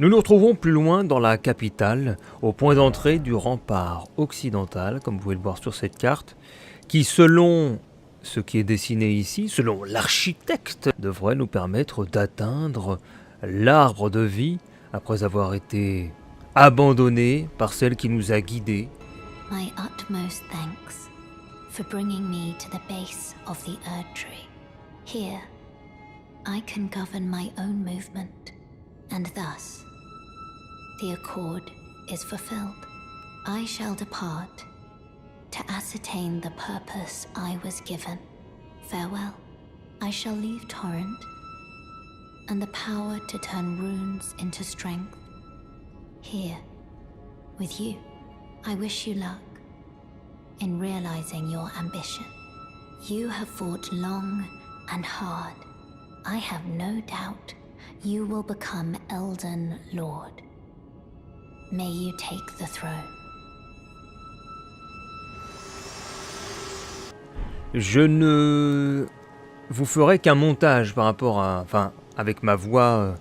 Nous nous retrouvons plus loin dans la capitale, au point d'entrée du rempart occidental, comme vous pouvez le voir sur cette carte, qui selon ce qui est dessiné ici, selon l'architecte, devrait nous permettre d'atteindre l'arbre de vie après avoir été abandonné par celle qui nous a guidés. My utmost thanks for bringing me to the base of the Erd Tree. Here, I can govern my own movement, and thus, the accord is fulfilled. I shall depart to ascertain the purpose I was given. Farewell. I shall leave Torrent, and the power to turn runes into strength. Here, with you, I wish you luck in realizing your ambition. You have fought long and hard. I have no doubt you will become Elden Lord. May you take the throne. Je ne vous ferai qu'un montage par rapport à... Enfin, avec ma voix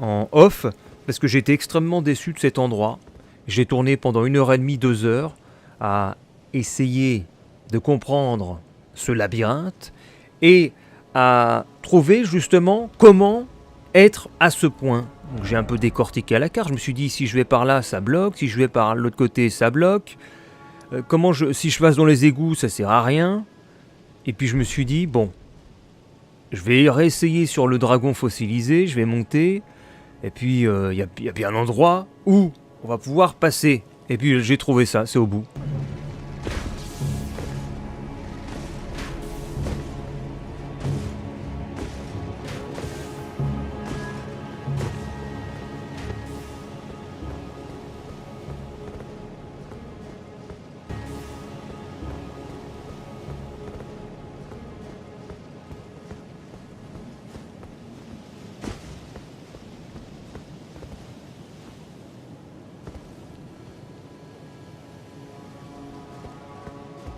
en off, parce que j'ai été extrêmement déçu de cet endroit. J'ai tourné pendant 1h30, 2 heures, à essayer de comprendre ce labyrinthe, et à trouver justement comment être à ce point. Donc j'ai un peu décortiqué à la carte, je me suis dit si je vais par là ça bloque, si je vais par l'autre côté ça bloque, si je passe dans les égouts ça sert à rien. Et puis je me suis dit bon, je vais réessayer sur le dragon fossilisé, je vais monter, et puis il y a bien un endroit où on va pouvoir passer. Et puis j'ai trouvé ça, c'est au bout.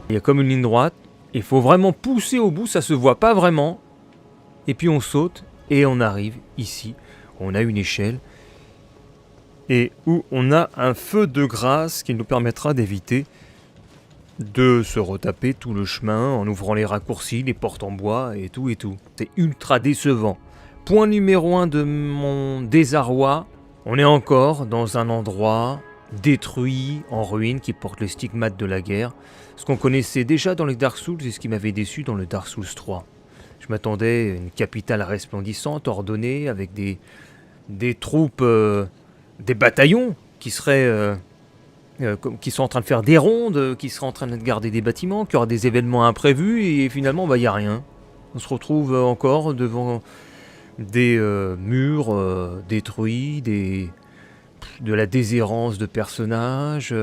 Il y a comme une ligne droite, il faut vraiment pousser au bout, ça se voit pas vraiment. Et puis on saute et on arrive ici. On a une échelle et où on a un feu de grâce qui nous permettra d'éviter de se retaper tout le chemin en ouvrant les raccourcis, les portes en bois et tout et tout. C'est ultra décevant. Point numéro 1 de mon désarroi, on est encore dans un endroit détruit, en ruine, qui porte les stigmates de la guerre. Ce qu'on connaissait déjà dans les Dark Souls et ce qui m'avait déçu dans le Dark Souls 3. Je m'attendais à une capitale resplendissante, ordonnée, avec des troupes, des bataillons qui seraient en train de faire des rondes, qui seraient en train de garder des bâtiments, qui aura des événements imprévus, et finalement, il n'y a rien. On se retrouve encore devant des murs détruits, de la déshérence de personnages.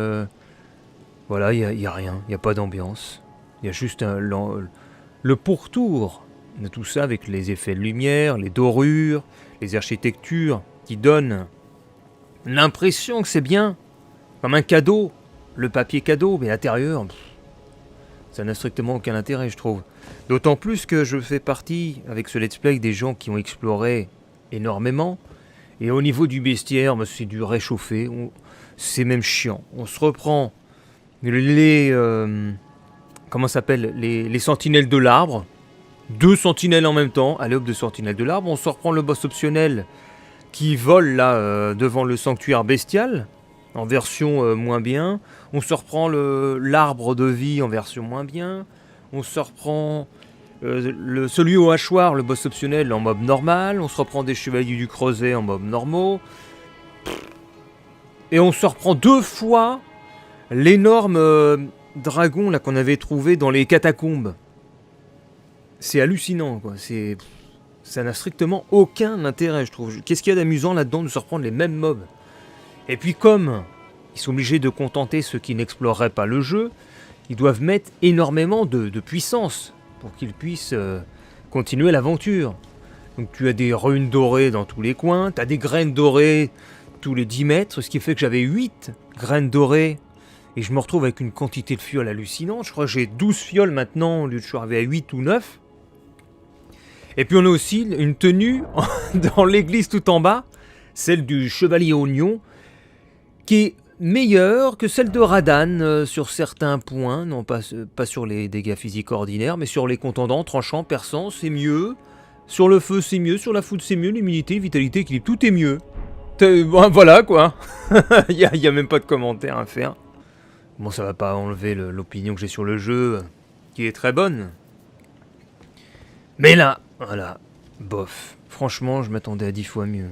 Voilà, il n'y a rien, il n'y a pas d'ambiance. Il y a juste le pourtour de tout ça avec les effets de lumière, les dorures, les architectures qui donnent l'impression que c'est bien, comme un cadeau, le papier cadeau, mais l'intérieur, ça n'a strictement aucun intérêt, je trouve. D'autant plus que je fais partie, avec ce let's play, des gens qui ont exploré énormément. Et au niveau du bestiaire, c'est du réchauffé. C'est même chiant. On se reprend les sentinelles de l'arbre. 2 sentinelles en même temps. Allez hop, 2 sentinelles de l'arbre. On se reprend le boss optionnel qui vole là devant le sanctuaire bestial. En version moins bien. On se reprend l'arbre de vie en version moins bien. On se reprend celui au hachoir, le boss optionnel en mob normal. On se reprend des chevaliers du creuset en mob normaux. Et on se reprend 2 fois l'énorme dragon là qu'on avait trouvé dans les catacombes. C'est hallucinant quoi. Ça n'a strictement aucun intérêt je trouve. Qu'est-ce qu'il y a d'amusant là-dedans de se reprendre les mêmes mobs? Et puis comme ils sont obligés de contenter ceux qui n'exploreraient pas le jeu, ils doivent mettre énormément de puissance pour qu'ils puissent continuer l'aventure. Donc tu as des runes dorées dans tous les coins, tu as des graines dorées tous les 10 mètres, ce qui fait que j'avais 8 graines dorées, et je me retrouve avec une quantité de fioles hallucinante. Je crois que j'ai 12 fioles maintenant, au lieu de je suis arrivé à 8 ou 9. Et puis on a aussi une tenue dans l'église tout en bas, celle du chevalier oignon, qui est meilleure que celle de Radan sur certains points, non pas sur les dégâts physiques ordinaires, mais sur les contendants, tranchants, perçants, c'est mieux. Sur le feu, c'est mieux. Sur la foudre, c'est mieux. L'immunité, vitalité, équilibre, tout est mieux. Bon, voilà, quoi. Il y a même pas de commentaire à faire. Bon, ça va pas enlever l'opinion que j'ai sur le jeu, qui est très bonne. Mais là, voilà, bof. Franchement, je m'attendais à 10 fois mieux.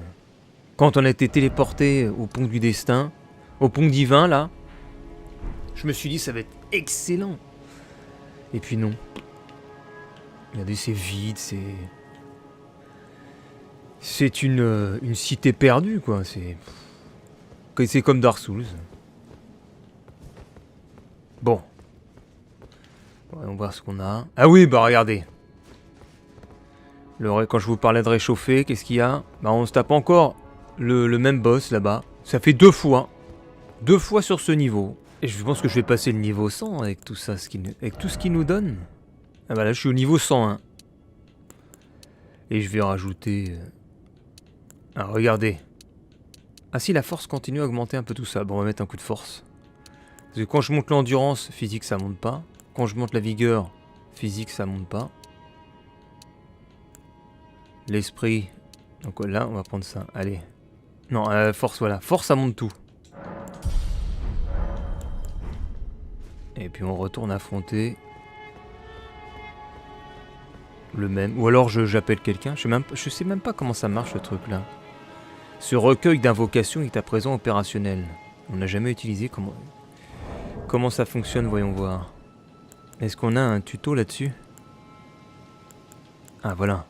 Quand on a été téléporté au pont du destin, au pont divin, là, je me suis dit, ça va être excellent. Et puis non. Regardez, c'est vide, c'est une cité perdue, quoi. C'est comme Dark Souls. Bon. Voyons voir ce qu'on a. Ah oui, bah regardez. Quand je vous parlais de réchauffer, qu'est-ce qu'il y a? Bah on se tape encore le même boss là-bas. Ça fait 2 fois. 2 fois sur ce niveau. Et je pense que je vais passer le niveau 100 avec tout ça, avec tout ce qu'il nous donne. Ah bah là, je suis au niveau 101. Et je vais rajouter... Ah, regardez. Ah si, la force continue à augmenter un peu tout ça. Bon, on va mettre un coup de force. Parce que quand je monte l'endurance, physique, ça monte pas. Quand je monte la vigueur, physique, ça monte pas. L'esprit... Donc là, on va prendre ça. Allez. Non, force, voilà. Force, ça monte tout. Et puis on retourne affronter... le même. Ou alors j'appelle quelqu'un. Je sais même pas comment ça marche, ce truc-là. Ce recueil d'invocations est à présent opérationnel. On n'a jamais utilisé. Comment ça fonctionne, voyons voir. Est-ce qu'on a un tuto là-dessus? Ah, voilà.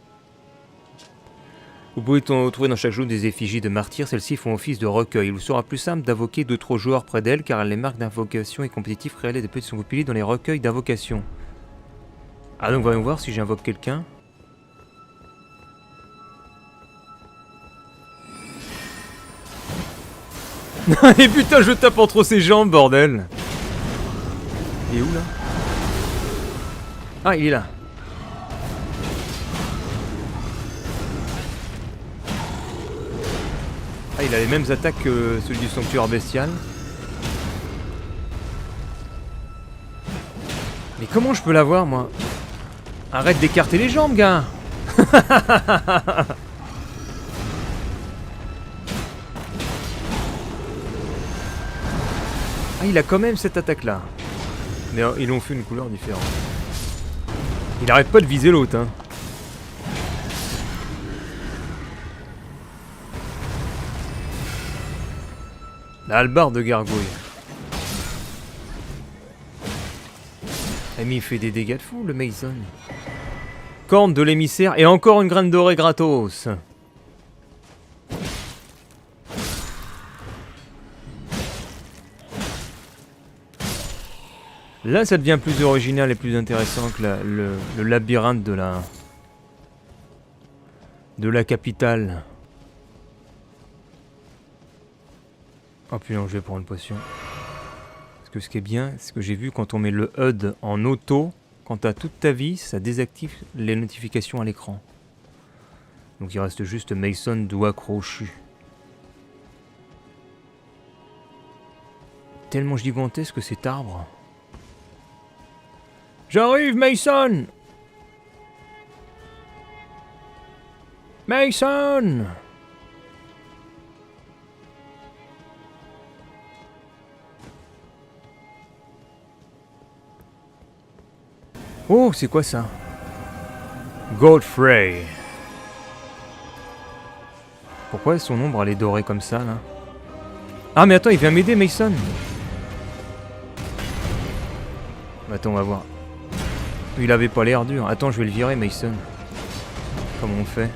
Vous pouvez trouver dans chaque jour des effigies de martyrs. Celles-ci font office de recueil. Il vous sera plus simple d'invoquer d'autres joueurs près d'elles, car les marques d'invocation et compétitifs réels et de petits sont compilés dans les recueils d'invocation. Ah, donc voyons voir si j'invoque quelqu'un. Et putain, je tape entre ses jambes, bordel. Il est où, là? Ah, il est là. Ah, il a les mêmes attaques que celui du sanctuaire bestial. Mais comment je peux l'avoir, moi? Arrête d'écarter les jambes, gars. Ah, il a quand même cette attaque-là. Mais ils l'ont fait une couleur différente. Il arrête pas de viser l'autre, hein. La hallebarde de gargouille. Mais il fait des dégâts de fou, le Mason. Corne de l'émissaire et encore une graine dorée gratos. Là, ça devient plus original et plus intéressant que le labyrinthe de la capitale. Oh putain, je vais prendre une potion. Parce que ce qui est bien, c'est que j'ai vu quand on met le HUD en auto, quand t'as toute ta vie, ça désactive les notifications à l'écran. Donc il reste juste Mason doigt crochu. Tellement gigantesque cet arbre. J'arrive, Mason! Mason! Oh, c'est quoi ça? Godfrey. Pourquoi son ombre elle est dorée comme ça là? Ah mais attends, il vient m'aider Mason. Attends, on va voir. Il avait pas l'air dur. Attends, je vais le virer Mason. Comment on fait?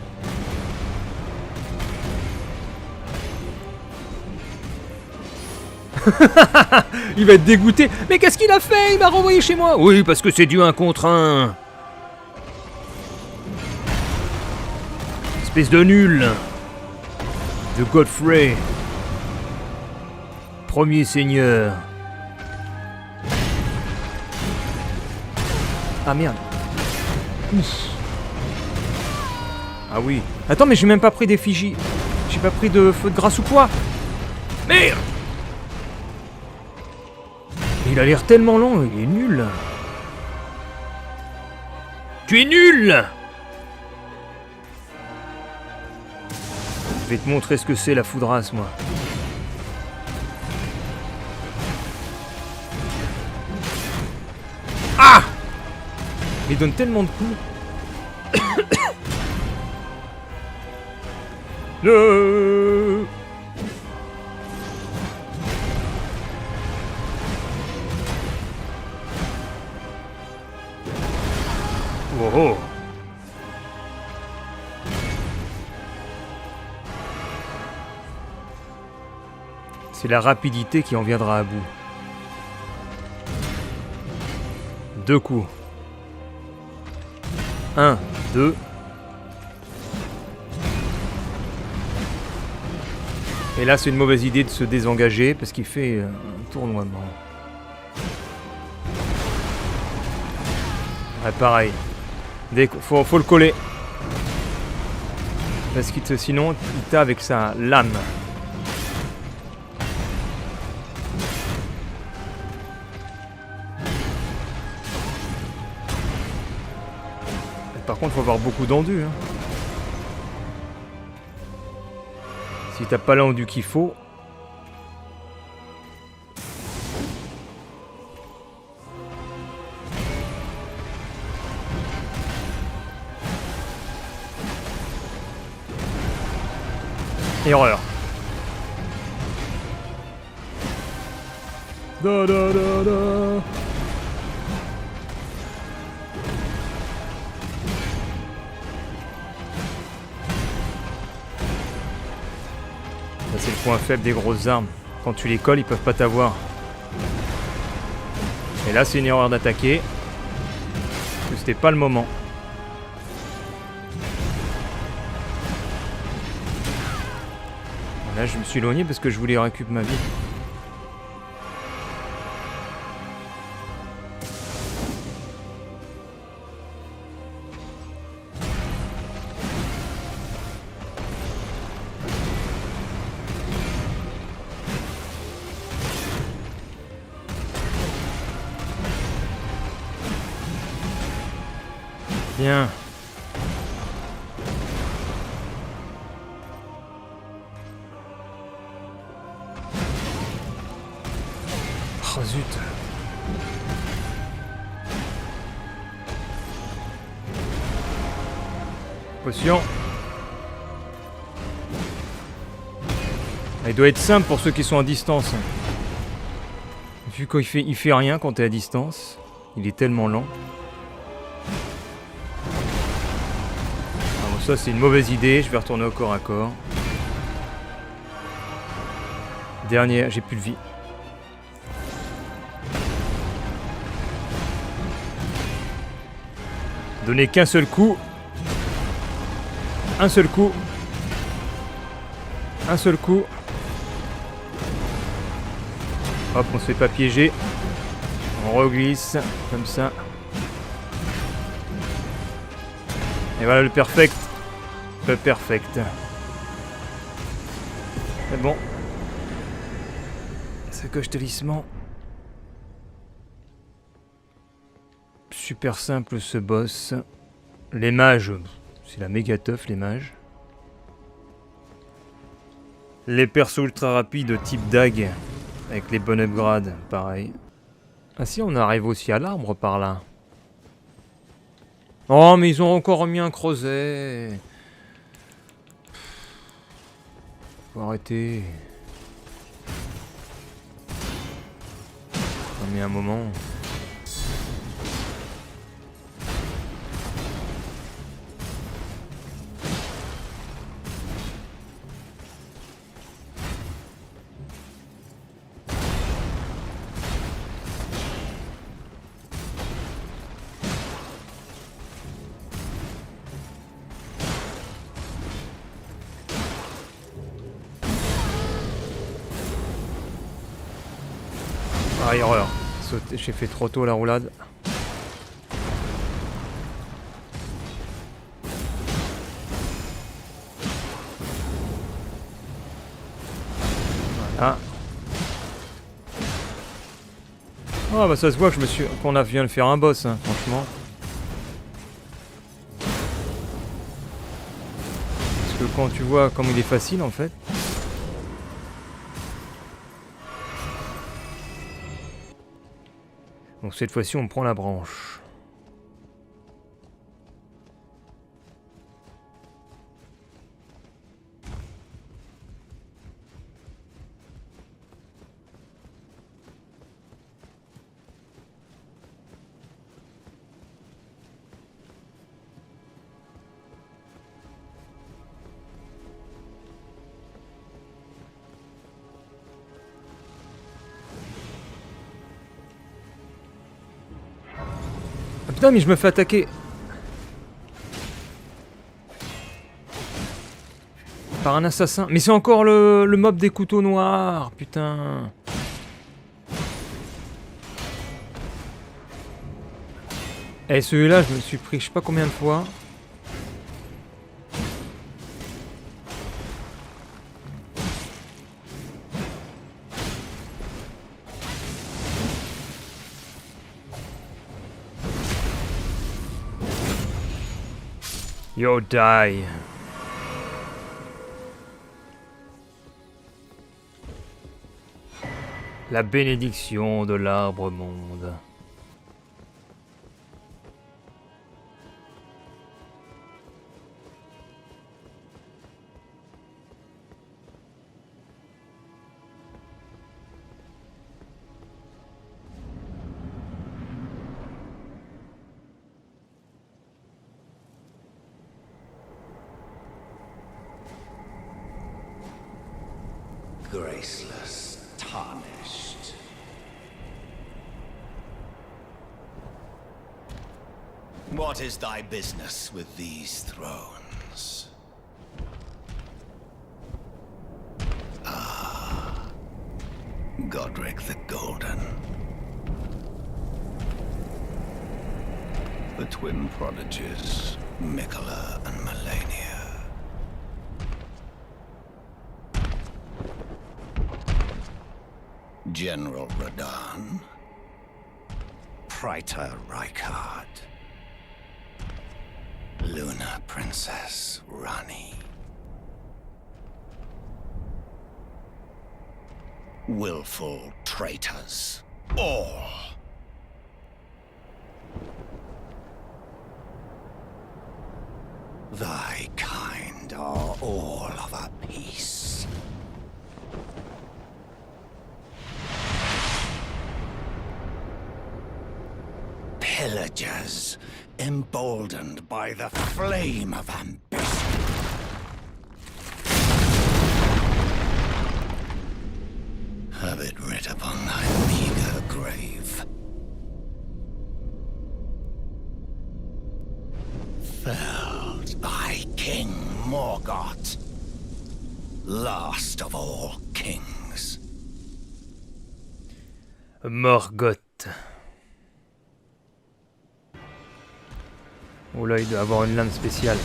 Il va être dégoûté. Mais qu'est-ce qu'il a fait? Il m'a renvoyé chez moi. Oui, parce que c'est du 1 contre 1. Espèce de nul. De Godfrey. Premier seigneur. Ah merde. Ouf. Ah oui. Attends, mais j'ai même pas pris d'effigie. J'ai pas pris de feu de grâce ou quoi? Merde! Il a l'air tellement lent, il est nul. Tu es nul! Je vais te montrer ce que c'est la foudrasse, moi. Ah! Il donne tellement de coups. Le... Oh oh. C'est la rapidité qui en viendra à bout. 2 coups. 1, 2. Et là, c'est une mauvaise idée de se désengager parce qu'il fait un tournoiement. Ouais, pareil. Faut le coller. Parce que sinon, il t'a avec sa lame. Par contre, faut avoir beaucoup d'endu. Hein. Si t'as pas l'endu qu'il faut. Erreur. Da da da da. Ça, c'est le point faible des grosses armes. Quand tu les colles, ils peuvent pas t'avoir. Et là, c'est une erreur d'attaquer. Parce que c'était pas le moment. Là, je me suis éloigné parce que je voulais récupérer ma vie. Bien. Oh zut. Potion. Il doit être simple pour ceux qui sont à distance. Vu qu'il fait rien quand t'es à distance. Il est tellement lent. Alors ça c'est une mauvaise idée, je vais retourner au corps à corps. Dernière, j'ai plus de vie. Donnez qu'un seul coup. Un seul coup. Un seul coup. Hop, on se fait pas piéger. On reglisse, comme ça. Et voilà le perfect. Le perfect. C'est bon. C'est coche talisman. Super simple ce boss. Les mages, c'est la méga teuf les mages. Les persos ultra rapides type dague. Avec les bonnes upgrades, pareil. Ah si, on arrive aussi à l'arbre par là. Oh, mais ils ont encore remis un creuset. Faut arrêter. On a mis un moment. Ah, erreur. J'ai fait trop tôt la roulade. Ah. Ah bah ça se voit que qu'on a vient de faire un boss, hein, franchement. Parce que quand tu vois comme il est facile en fait. Donc cette fois-ci on prend la branche. Ah putain mais je me fais attaquer par un assassin. Mais c'est encore le mob des couteaux noirs, putain. Et celui-là je me suis pris je sais pas combien de fois. Yo, die. La bénédiction de l'arbre monde. Graceless, tarnished. What is thy business with these thrones? Ah, Godric the Golden. The twin prodigies, Mikola and Malenia. General Radahn, Praetor Rykard, Luna Princess Rani, willful traitors, all. Thy kind are all of a piece. Pillagers, emboldened by the flame of ambition. Have it writ upon thy meager grave. Felled by King Morgoth, last of all kings. Morgoth. Oh là, il doit avoir une lame spéciale.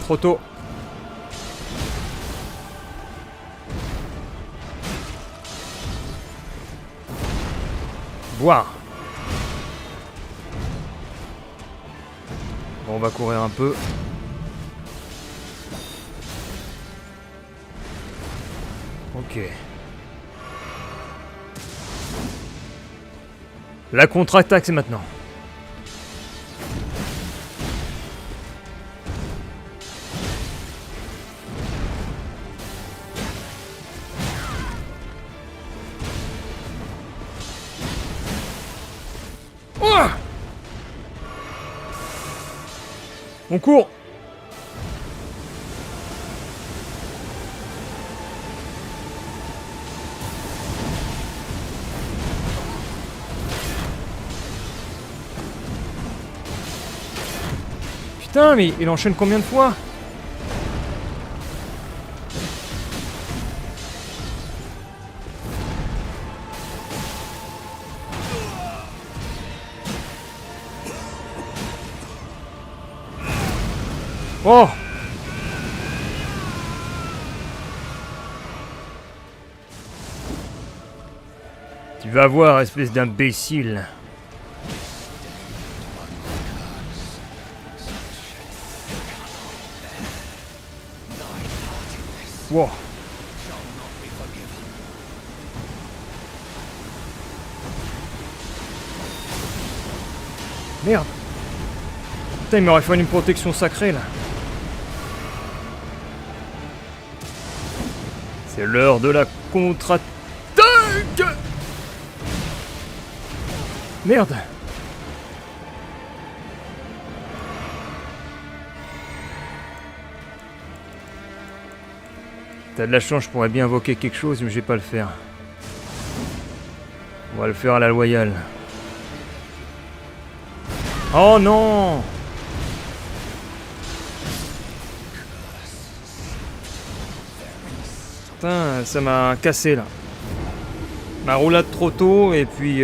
Trop tôt. Boire. Bon, on va courir un peu. Ok. La contre-attaque, c'est maintenant. Ouah! On court. Putain, mais il enchaîne combien de fois? Oh! Tu vas voir, espèce d'imbécile. Wow. Merde. Putain, il m'aurait fallu une protection sacrée là. C'est l'heure de la contre-attaque. Merde. T'as de la chance, je pourrais bien invoquer quelque chose, mais je vais pas le faire. On va le faire à la loyale. Oh non! Putain, ça m'a cassé là. Ma roulade trop tôt et puis...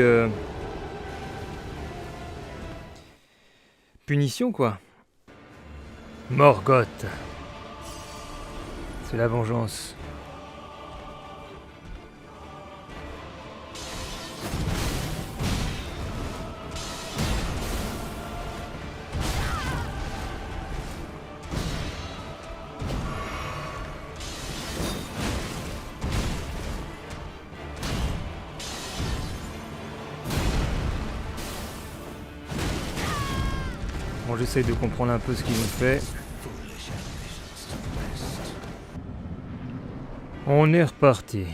Punition quoi. Morgoth. C'est la vengeance. Bon, j'essaye de comprendre un peu ce qu'ils ont fait. On est reparti.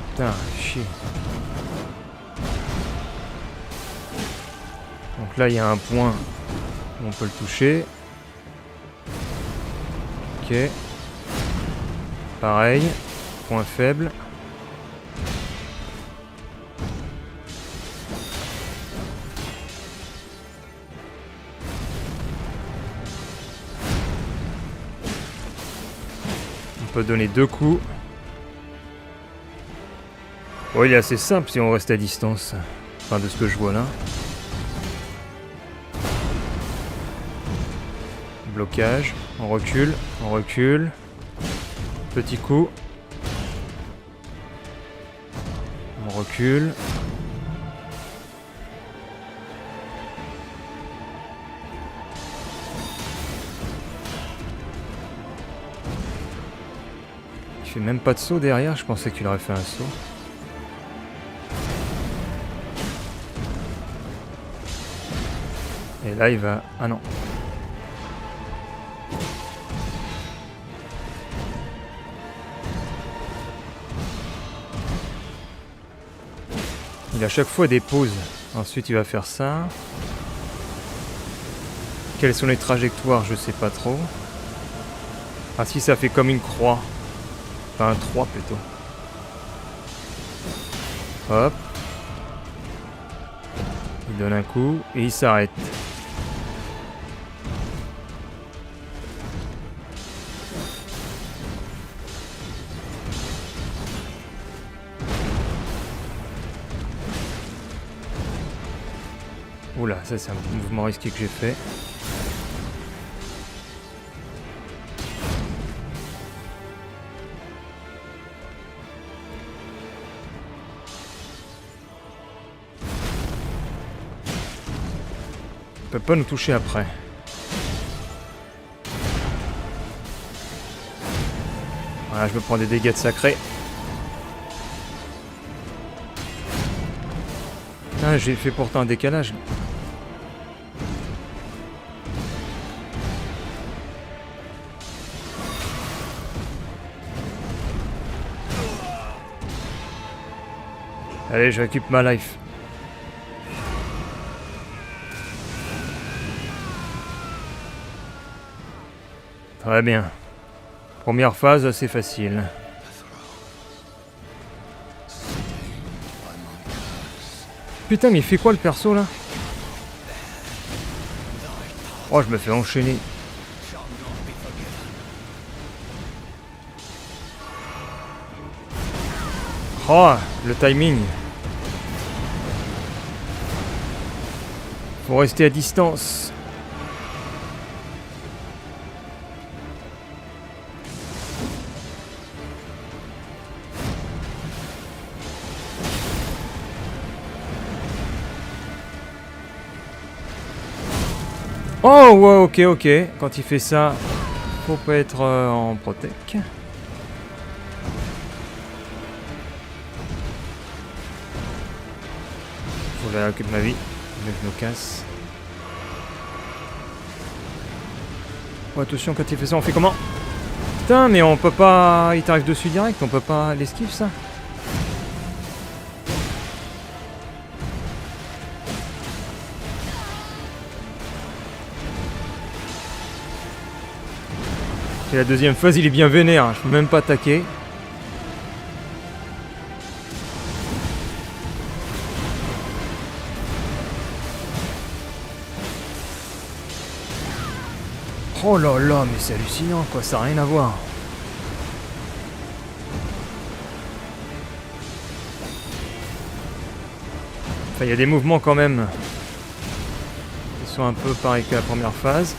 Putain, chier. Donc là, il y a un point où on peut le toucher. Ok. Pareil. Point faible. On peut donner 2 coups. Bon, il est assez simple si on reste à distance. Enfin, de ce que je vois là. Blocage. On recule. On recule. Petit coup. On recule. Il fait même pas de saut derrière, je pensais qu'il aurait fait un saut. Et là il va... Ah non. Il a à chaque fois des pauses. Ensuite il va faire ça. Quelles sont les trajectoires, je sais pas trop. Ah si, ça fait comme une croix. Enfin un 3 plutôt. Hop. Il donne un coup et il s'arrête. Oula, ça c'est un mouvement risqué que j'ai fait. Il peut pas nous toucher après. Voilà, je me prends des dégâts de sacré. Ah, j'ai fait pourtant un décalage. Allez, je récupère ma life. Très bien. Première phase assez facile. Putain, mais il fait quoi le perso là? Oh, je me fais enchaîner. Oh, le timing. Faut rester à distance. Oh, ouais, ok. Quand il fait ça, faut pas être en protec. Faut que j'occupe ma vie. Je me casse. Oh, attention, quand il fait ça, on fait comment? Putain, mais on peut pas... Il t'arrive dessus direct, on peut pas l'esquive, ça? Et la deuxième phase, il est bien vénère, hein. Je peux même pas attaquer. Oh là là, mais c'est hallucinant quoi, ça n'a rien à voir. Enfin, il y a des mouvements quand même qui sont un peu pareils que la première phase.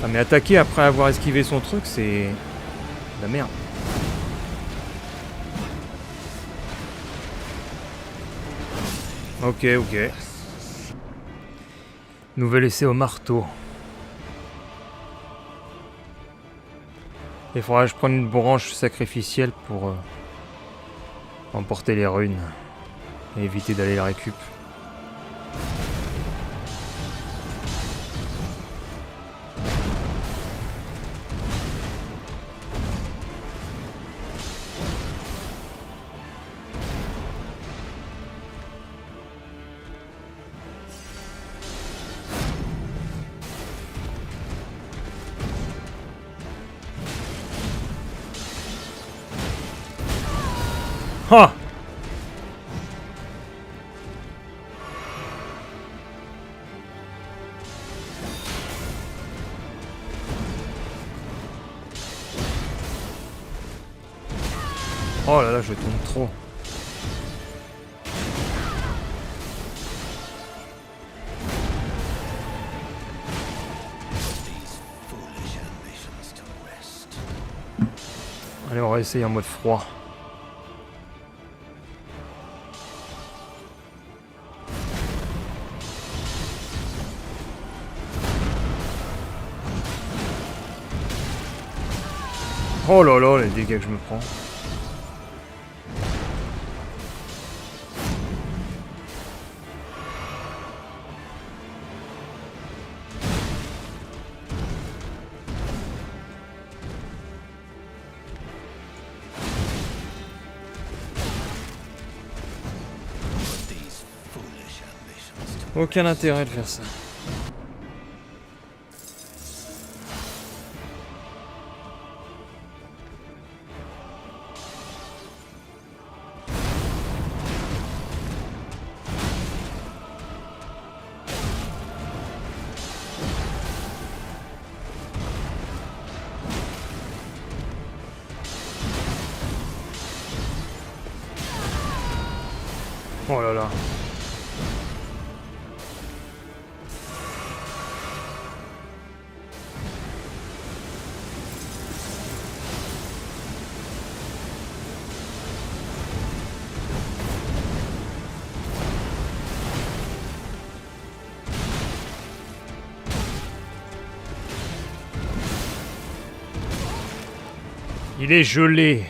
Ah, mais attaquer après avoir esquivé son truc, c'est la merde. Ok. Nouvel essai au marteau. Il faudra que je prenne une branche sacrificielle pour emporter les runes et éviter d'aller la récup. Ah! Oh là là, je tombe trop. Allez, on va essayer en mode froid. Oh là là, les dégâts que je me prends. Aucun intérêt de faire ça. Oh là là. Il est gelé.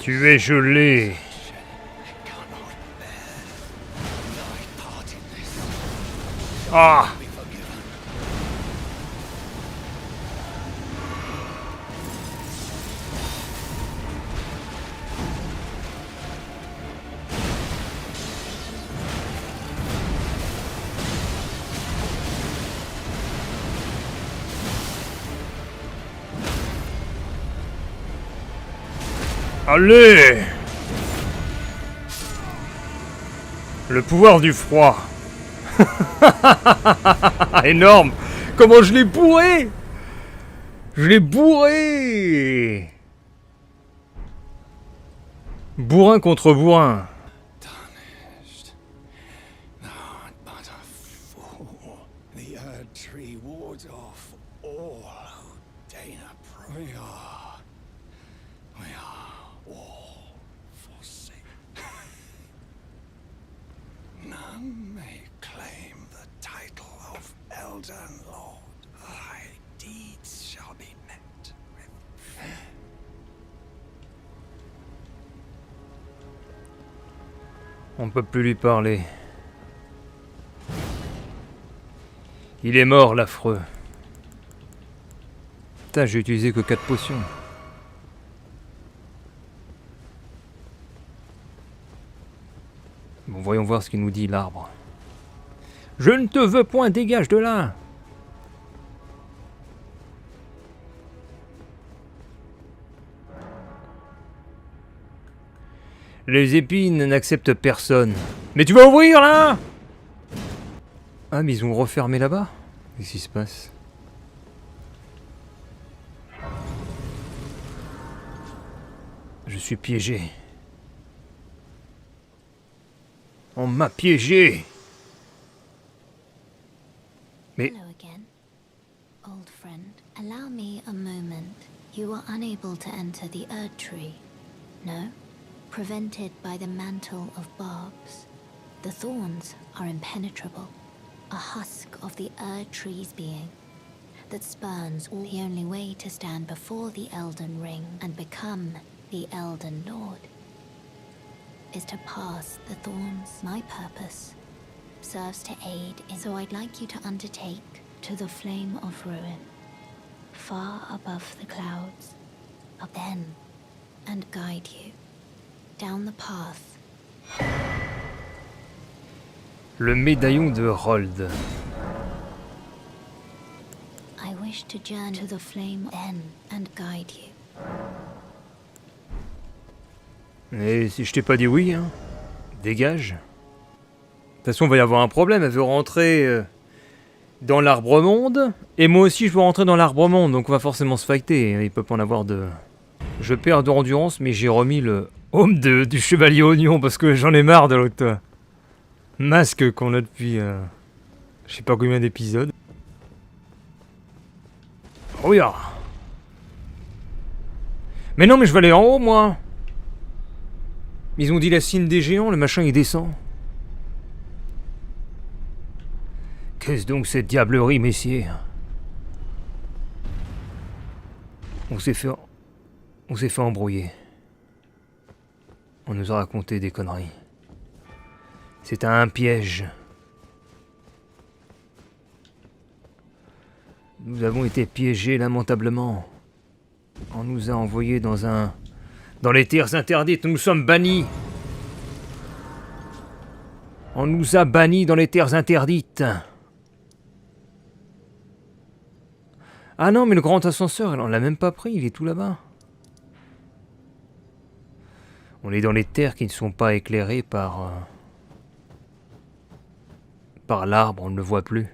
Tu es gelé. Ah! Allez! Le pouvoir du froid. Énorme! Comment je l'ai bourré! Je l'ai bourré! Bourrin contre bourrin. Tarnished. Thou art but a fool. The Erd Tree wards off all who deign approach. We are all forsaken. None may claim the title of Elden Lord. Thy deeds shall be met with. On peut plus lui parler. Il est mort, l'affreux. Putain, j'ai utilisé que 4 potions. Bon, voyons voir ce qu'il nous dit, l'arbre. Je ne te veux point, dégage de là! Les épines n'acceptent personne. Mais tu vas ouvrir, là? Ah, mais ils ont refermé là-bas? Qu'est-ce qui se passe? Je suis piégé. On m'a piégé. Mais... Hello again, old friend. Allow me a moment. You are unable to enter the Erd Tree. No? Prevented by the mantle of barbs. The thorns are impenetrable. A husk of the Erd Tree's being that spurns all. The only way to stand before the Elden Ring and become the Elden Lord is to pass the thorns. My purpose serves to aid in, so I'd like you to undertake to the Flame of Ruin, far above the clouds, up then, and guide you down the path. Le médaillon de Rold. I wish to journey to the flame then and guide you. Et si je t'ai pas dit oui, hein? Dégage. De toute façon, il va y avoir un problème. Elle veut rentrer dans l'arbre-monde. Et moi aussi, je veux rentrer dans l'arbre-monde. Donc on va forcément se fighter. Il peut pas en avoir de... Je perds d'endurance, mais j'ai remis le home du chevalier oignon. Parce que j'en ai marre de l'autre masque qu'on a depuis... je sais pas combien d'épisodes. Regarde. Mais non, mais je vais aller en haut, moi. Ils ont dit la cime des géants, le machin il descend. Qu'est-ce donc cette diablerie, messieurs? On s'est fait embrouiller. On nous a raconté des conneries. C'est un piège. Nous avons été piégés lamentablement. On nous a envoyés dans les terres interdites. Nous sommes bannis. On nous a bannis dans les terres interdites. Ah non, mais le grand ascenseur, on l'a même pas pris, il est tout là-bas. On est dans les terres qui ne sont pas éclairées par l'arbre, on ne le voit plus.